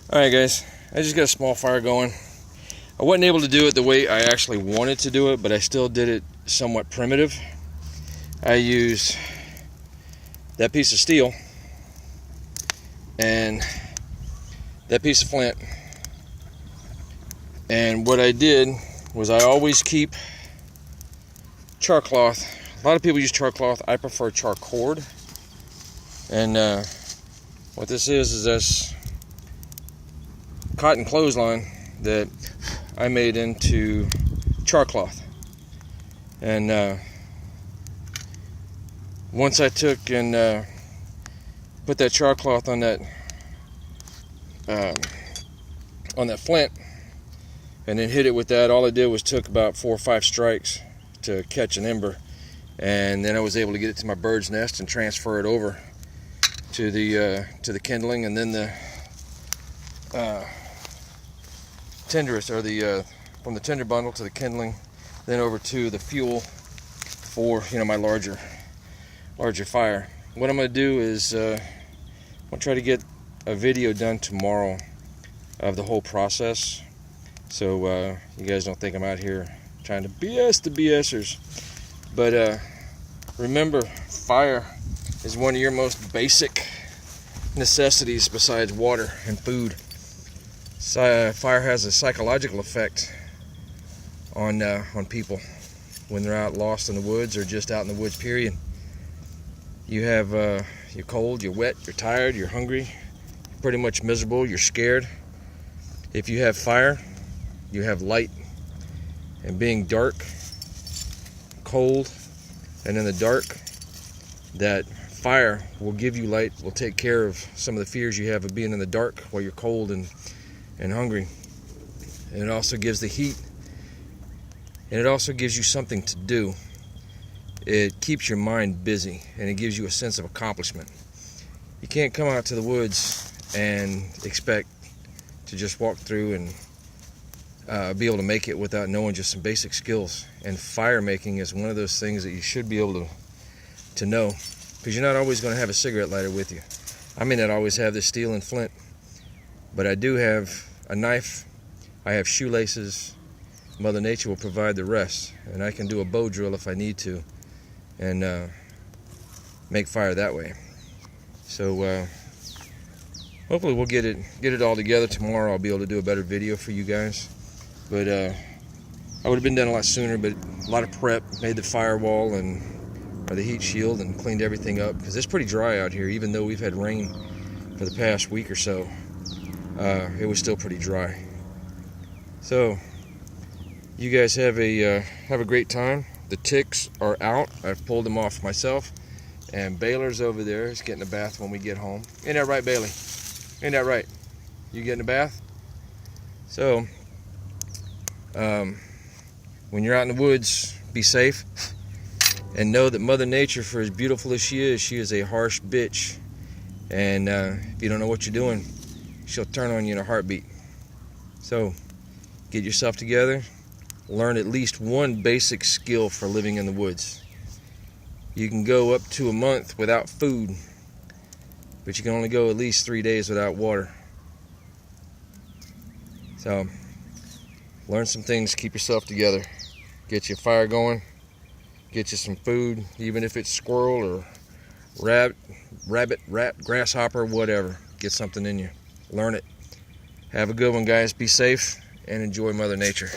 Alright guys, I just got a small fire going. I wasn't able to do it the way I actually wanted to do it, but I still did it somewhat primitive. I used that piece of steel and that piece of flint. And what I did was I always keep char cloth. A lot of people use char cloth. I prefer char cord. And what this is this cotton clothesline that I made into char cloth. And once I took and put that char cloth on that flint and then hit it with that, all I did was took about 4 or 5 strikes to catch an ember, and then I was able to get it to my bird's nest and transfer it over to the kindling, and then the tenderest, or the from the tinder bundle to the kindling, then over to the fuel for my larger fire. What I'm going to do is I'm going to try to get a video done tomorrow of the whole process, so you guys don't think I'm out here trying to BS the BSers. But remember, fire is one of your most basic necessities besides water and food. Fire has a psychological effect on people when they're out lost in the woods, or just out in the woods, period. You're cold, you're wet, you're tired, you're hungry, you're pretty much miserable, you're scared. If you have fire, you have light. And being dark, cold, and in the dark, that fire will give you light, will take care of some of the fears you have of being in the dark while you're cold and hungry. And it also gives the heat, and it also gives you something to do. It keeps your mind busy, and it gives you a sense of accomplishment. You can't come out to the woods and expect to just walk through and be able to make it without knowing just some basic skills. And fire making is one of those things that you should be able to know, because you're not always going to have a cigarette lighter with you. I may not always have this steel and flint, but I do have a knife, I have shoelaces. Mother Nature will provide the rest, and I can do a bow drill if I need to, and make fire that way. So hopefully we'll get it all together tomorrow. I'll be able to do a better video for you guys. But I would have been done a lot sooner, but a lot of prep, made the firewall or the heat shield, and cleaned everything up, because it's pretty dry out here. Even though we've had rain for the past week or so, it was still pretty dry. So you guys have a great time. The ticks are out. I've pulled them off myself, and Baylor's over there is getting a bath when we get home. Ain't that right, Bailey? Ain't that right? You getting a bath? So when you're out in the woods, be safe, and know that Mother Nature, for as beautiful as she is a harsh bitch. And if you don't know what you're doing, she'll turn on you in a heartbeat. So get yourself together, learn at least one basic skill for living in the woods. You can go up to a month without food, but you can only go at least 3 days without water. So learn some things, keep yourself together, get your fire going, get you some food, even if it's squirrel or rabbit, rat, grasshopper, whatever. Get something in you. Learn it. Have a good one, guys. Be safe and enjoy Mother Nature.